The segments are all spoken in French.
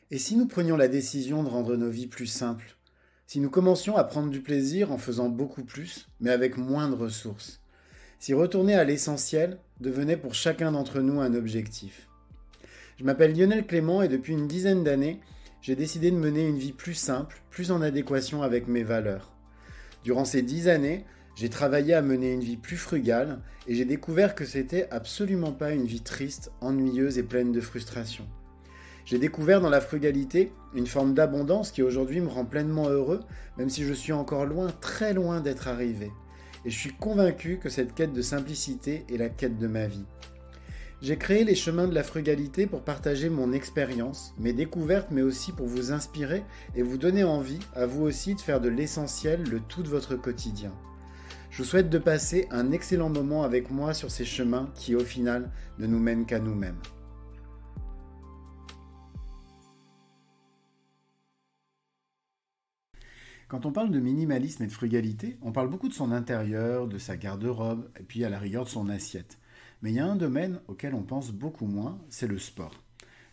Et si nous prenions la décision de rendre nos vies plus simples? Si nous commencions à prendre du plaisir en faisant beaucoup plus, mais avec moins de ressources? Si retourner à l'essentiel devenait pour chacun d'entre nous un objectif? Je m'appelle Lionel Clément et depuis une dizaine d'années, j'ai décidé de mener une vie plus simple, plus en adéquation avec mes valeurs. Durant ces 10 années, j'ai travaillé à mener une vie plus frugale et j'ai découvert que c'était absolument pas une vie triste, ennuyeuse et pleine de frustration. J'ai découvert dans la frugalité une forme d'abondance qui aujourd'hui me rend pleinement heureux, même si je suis encore loin, très loin d'être arrivé. Et je suis convaincu que cette quête de simplicité est la quête de ma vie. J'ai créé les chemins de la frugalité pour partager mon expérience, mes découvertes, mais aussi pour vous inspirer et vous donner envie, à vous aussi, de faire de l'essentiel le tout de votre quotidien. Je vous souhaite de passer un excellent moment avec moi sur ces chemins qui, au final, ne nous mènent qu'à nous-mêmes. Quand on parle de minimalisme et de frugalité, on parle beaucoup de son intérieur, de sa garde-robe, et puis à la rigueur de son assiette. Mais il y a un domaine auquel on pense beaucoup moins, c'est le sport.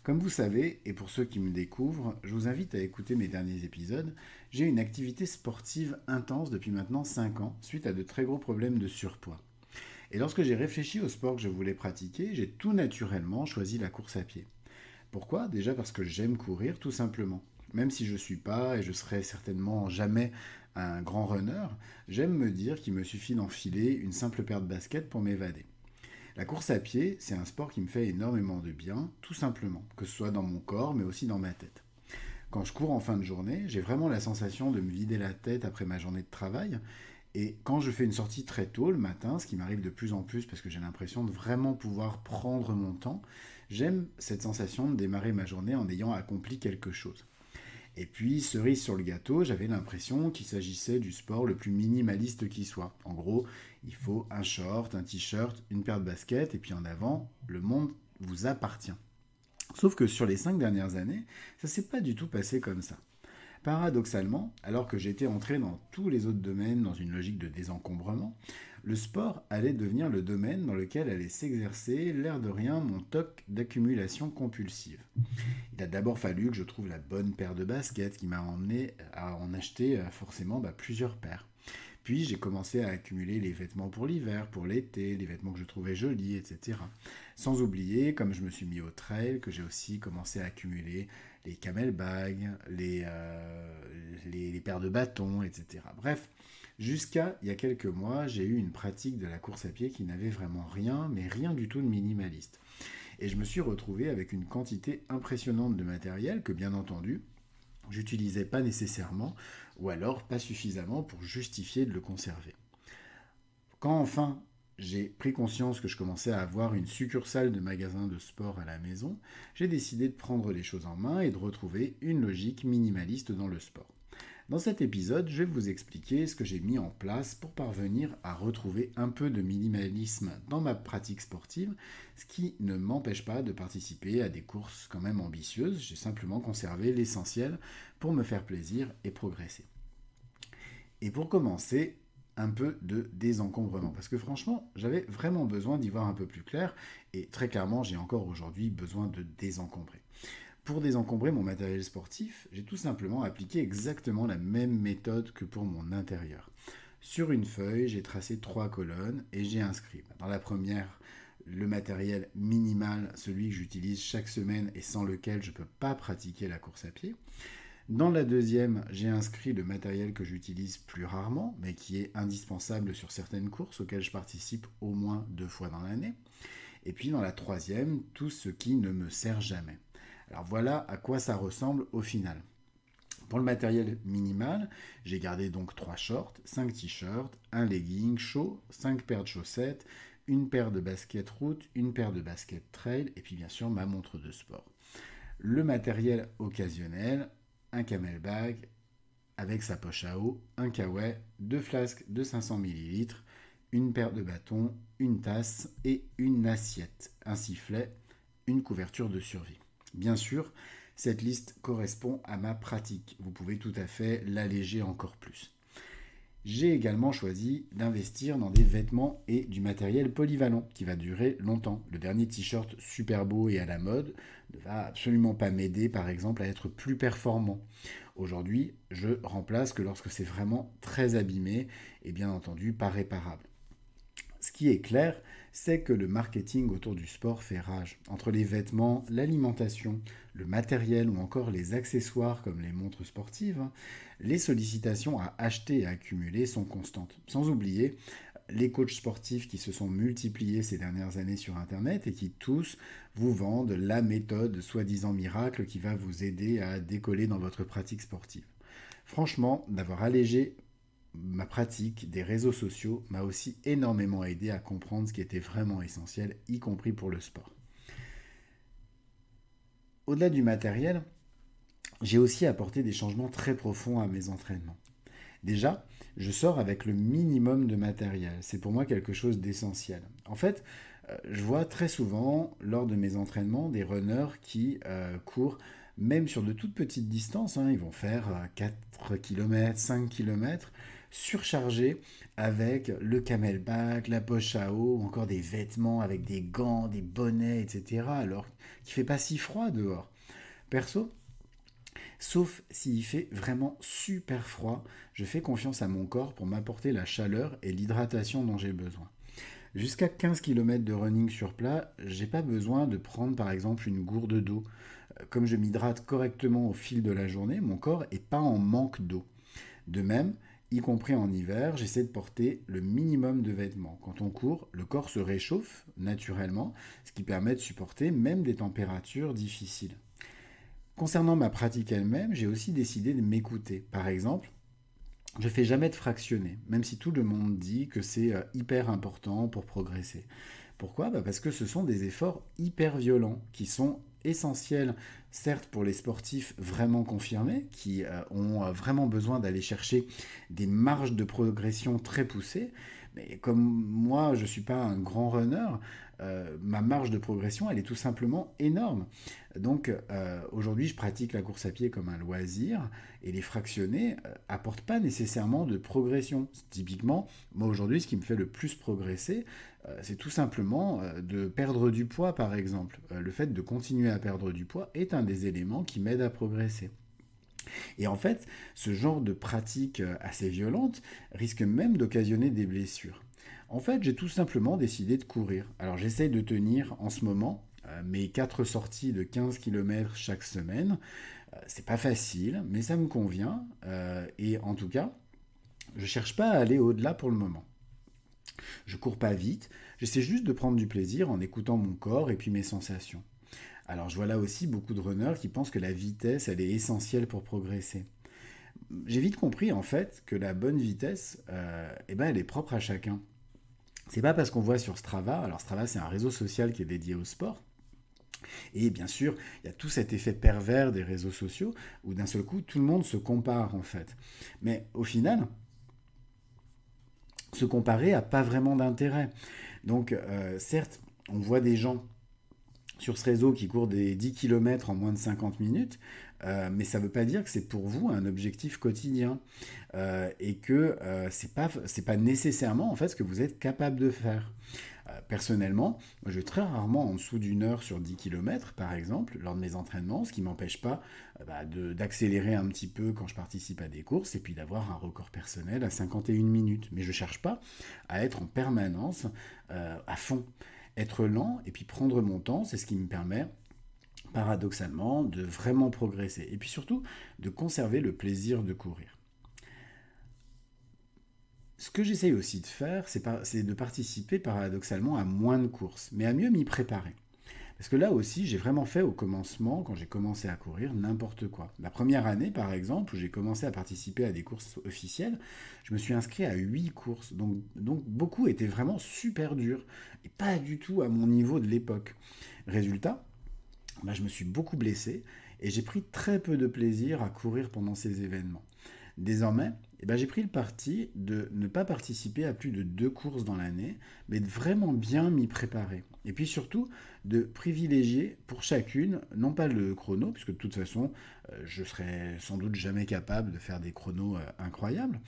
Comme vous savez, et pour ceux qui me découvrent, je vous invite à écouter mes derniers épisodes, j'ai une activité sportive intense depuis maintenant 5 ans, suite à de très gros problèmes de surpoids. Et lorsque j'ai réfléchi au sport que je voulais pratiquer, j'ai tout naturellement choisi la course à pied. Pourquoi? Déjà parce que j'aime courir, tout simplement. Même si je ne suis pas et je serai certainement jamais un grand runner, j'aime me dire qu'il me suffit d'enfiler une simple paire de baskets pour m'évader. La course à pied, c'est un sport qui me fait énormément de bien, tout simplement, que ce soit dans mon corps mais aussi dans ma tête. Quand je cours en fin de journée, j'ai vraiment la sensation de me vider la tête après ma journée de travail. Et quand je fais une sortie très tôt le matin, ce qui m'arrive de plus en plus parce que j'ai l'impression de vraiment pouvoir prendre mon temps, j'aime cette sensation de démarrer ma journée en ayant accompli quelque chose. Et puis, cerise sur le gâteau, j'avais l'impression qu'il s'agissait du sport le plus minimaliste qui soit. En gros, il faut un short, un t-shirt, une paire de baskets, et puis en avant, le monde vous appartient. Sauf que sur les 5 dernières années, ça s'est pas du tout passé comme ça. Paradoxalement, alors que j'étais entré dans tous les autres domaines dans une logique de désencombrement, le sport allait devenir le domaine dans lequel allait s'exercer, l'air de rien, mon toc d'accumulation compulsive. Il a d'abord fallu que je trouve la bonne paire de baskets qui m'a emmené à en acheter forcément plusieurs paires. Puis j'ai commencé à accumuler les vêtements pour l'hiver, pour l'été, les vêtements que je trouvais jolis, etc. Sans oublier, comme je me suis mis au trail, que j'ai aussi commencé à accumuler les camelbags, les paires de bâtons, etc. Bref, jusqu'à il y a quelques mois, j'ai eu une pratique de la course à pied qui n'avait vraiment rien, mais rien du tout de minimaliste. Et je me suis retrouvé avec une quantité impressionnante de matériel que, bien entendu, j'utilisais pas nécessairement, ou alors pas suffisamment pour justifier de le conserver. Quand enfin j'ai pris conscience que je commençais à avoir une succursale de magasin de sport à la maison, j'ai décidé de prendre les choses en main et de retrouver une logique minimaliste dans le sport. Dans cet épisode, je vais vous expliquer ce que j'ai mis en place pour parvenir à retrouver un peu de minimalisme dans ma pratique sportive, ce qui ne m'empêche pas de participer à des courses quand même ambitieuses. J'ai simplement conservé l'essentiel pour me faire plaisir et progresser. Et pour commencer, un peu de désencombrement. Parce que franchement, j'avais vraiment besoin d'y voir un peu plus clair. Et très clairement, j'ai encore aujourd'hui besoin de désencombrer. Pour désencombrer mon matériel sportif, j'ai tout simplement appliqué exactement la même méthode que pour mon intérieur. Sur une feuille, j'ai tracé 3 colonnes et j'ai inscrit. Dans la première, le matériel minimal, celui que j'utilise chaque semaine et sans lequel je ne peux pas pratiquer la course à pied. Dans la deuxième, j'ai inscrit le matériel que j'utilise plus rarement, mais qui est indispensable sur certaines courses auxquelles je participe au moins 2 fois dans l'année. Et puis dans la troisième, tout ce qui ne me sert jamais. Alors voilà à quoi ça ressemble au final. Pour le matériel minimal, j'ai gardé donc 3 shorts, 5 t-shirts, un legging chaud, 5 paires de chaussettes, une paire de baskets route, une paire de baskets trail et puis bien sûr ma montre de sport. Le matériel occasionnel, un camelbag avec sa poche à eau, un kawaii, 2 flasques de 500 ml, une paire de bâtons, une tasse et une assiette, un sifflet, une couverture de survie. Bien sûr, cette liste correspond à ma pratique. Vous pouvez tout à fait l'alléger encore plus. J'ai également choisi d'investir dans des vêtements et du matériel polyvalent qui va durer longtemps. Le dernier t-shirt super beau et à la mode ne va absolument pas m'aider par exemple à être plus performant. Aujourd'hui, je remplace que lorsque c'est vraiment très abîmé et bien entendu pas réparable. Ce qui est clair, c'est que le marketing autour du sport fait rage. Entre les vêtements, l'alimentation, le matériel ou encore les accessoires comme les montres sportives, les sollicitations à acheter et à accumuler sont constantes. Sans oublier les coachs sportifs qui se sont multipliés ces dernières années sur Internet et qui tous vous vendent la méthode soi-disant miracle qui va vous aider à décoller dans votre pratique sportive. Franchement, d'avoir allégé ma pratique des réseaux sociaux m'a aussi énormément aidé à comprendre ce qui était vraiment essentiel, y compris pour le sport. Au-delà du matériel, j'ai aussi apporté des changements très profonds à mes entraînements. Déjà, je sors avec le minimum de matériel. C'est pour moi quelque chose d'essentiel. En fait, je vois très souvent lors de mes entraînements des runners qui courent même sur de toutes petites distances. Ils vont faire 4 km, 5 km surchargés avec le camelback, la poche à eau, ou encore des vêtements avec des gants, des bonnets, etc. Alors qu'il ne fait pas si froid dehors. Perso, sauf s'il fait vraiment super froid, je fais confiance à mon corps pour m'apporter la chaleur et l'hydratation dont j'ai besoin. Jusqu'à 15 km de running sur plat, j'ai pas besoin de prendre par exemple une gourde d'eau. Comme je m'hydrate correctement au fil de la journée, mon corps n'est pas en manque d'eau. De même, y compris en hiver, j'essaie de porter le minimum de vêtements. Quand on court, le corps se réchauffe naturellement, ce qui permet de supporter même des températures difficiles. Concernant ma pratique elle-même, j'ai aussi décidé de m'écouter. Par exemple, je ne fais jamais de fractionné, même si tout le monde dit que c'est hyper important pour progresser. Pourquoi ? Parce que ce sont des efforts hyper violents qui sont essentiels, certes pour les sportifs vraiment confirmés, qui ont vraiment besoin d'aller chercher des marges de progression très poussées, mais comme moi je ne suis pas un grand runner, ma marge de progression elle est tout simplement énorme. Donc aujourd'hui je pratique la course à pied comme un loisir et les fractionnés apportent pas nécessairement de progression. Typiquement, moi aujourd'hui ce qui me fait le plus progresser, c'est tout simplement de perdre du poids par exemple. Le fait de continuer à perdre du poids est un des éléments qui m'aide à progresser. Et en fait, ce genre de pratique assez violente risque même d'occasionner des blessures. En fait, j'ai tout simplement décidé de courir. Alors j'essaie de tenir en ce moment mes 4 sorties de 15 km chaque semaine. C'est pas facile, mais ça me convient. Et en tout cas, je ne cherche pas à aller au-delà pour le moment. Je cours pas vite, j'essaie juste de prendre du plaisir en écoutant mon corps et puis mes sensations. Alors je vois là aussi beaucoup de runners qui pensent que la vitesse, elle est essentielle pour progresser. J'ai vite compris en fait que la bonne vitesse, elle est propre à chacun. C'est pas parce qu'on voit sur Strava, alors Strava c'est un réseau social qui est dédié au sport, et bien sûr il y a tout cet effet pervers des réseaux sociaux où d'un seul coup tout le monde se compare en fait. Mais au final, se comparer n'a pas vraiment d'intérêt. Donc certes, on voit des gens sur ce réseau qui court des 10 km en moins de 50 minutes, mais ça ne veut pas dire que c'est pour vous un objectif quotidien et que c'est pas nécessairement en fait ce que vous êtes capable de faire. Personnellement, moi, je vais très rarement en dessous d'une heure sur 10 km, par exemple, lors de mes entraînements, ce qui ne m'empêche pas d'accélérer un petit peu quand je participe à des courses et puis d'avoir un record personnel à 51 minutes. Mais je ne cherche pas à être en permanence à fond. Être lent et puis prendre mon temps, c'est ce qui me permet paradoxalement de vraiment progresser et puis surtout de conserver le plaisir de courir. Ce que j'essaye aussi de faire, c'est de participer paradoxalement à moins de courses, mais à mieux m'y préparer. Parce que là aussi, j'ai vraiment fait au commencement, quand j'ai commencé à courir, n'importe quoi. La première année, par exemple, où j'ai commencé à participer à des courses officielles, je me suis inscrit à 8 courses. Donc beaucoup étaient vraiment super durs, et pas du tout à mon niveau de l'époque. Résultat, je me suis beaucoup blessé, et j'ai pris très peu de plaisir à courir pendant ces événements. Désormais, j'ai pris le parti de ne pas participer à plus de 2 courses dans l'année, mais de vraiment bien m'y préparer. Et puis surtout, de privilégier pour chacune, non pas le chrono, puisque de toute façon, je serais sans doute jamais capable de faire des chronos incroyables,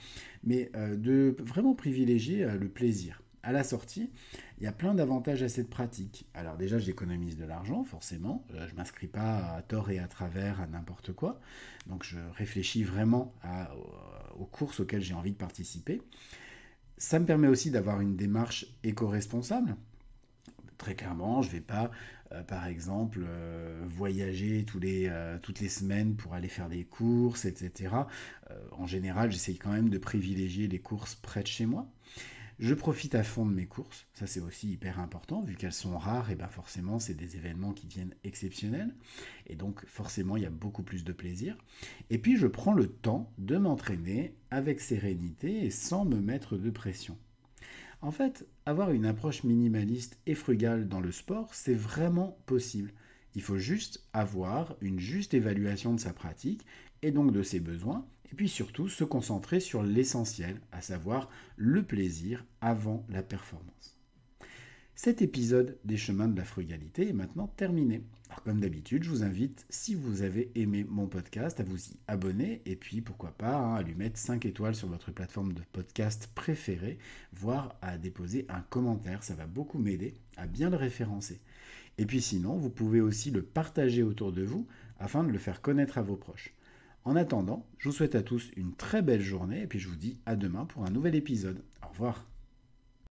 mais de vraiment privilégier le plaisir. À la sortie, il y a plein d'avantages à cette pratique. Alors déjà, j'économise de l'argent, forcément. Je ne m'inscris pas à tort et à travers à n'importe quoi. Donc je réfléchis vraiment aux courses auxquelles j'ai envie de participer. Ça me permet aussi d'avoir une démarche éco-responsable. Très clairement, je ne vais pas, par exemple, voyager toutes les semaines pour aller faire des courses, etc. En général, j'essaye quand même de privilégier les courses près de chez moi. Je profite à fond de mes courses, ça c'est aussi hyper important, vu qu'elles sont rares, et bien forcément c'est des événements qui deviennent exceptionnels, et donc forcément il y a beaucoup plus de plaisir. Et puis je prends le temps de m'entraîner avec sérénité et sans me mettre de pression. En fait, avoir une approche minimaliste et frugale dans le sport, c'est vraiment possible. Il faut juste avoir une juste évaluation de sa pratique et donc de ses besoins, et puis surtout se concentrer sur l'essentiel, à savoir le plaisir avant la performance. Cet épisode des chemins de la frugalité est maintenant terminé. Alors comme d'habitude, je vous invite, si vous avez aimé mon podcast, à vous y abonner et puis pourquoi pas à lui mettre 5 étoiles sur votre plateforme de podcast préférée, voire à déposer un commentaire, ça va beaucoup m'aider à bien le référencer. Et puis sinon, vous pouvez aussi le partager autour de vous afin de le faire connaître à vos proches. En attendant, je vous souhaite à tous une très belle journée et puis je vous dis à demain pour un nouvel épisode. Au revoir.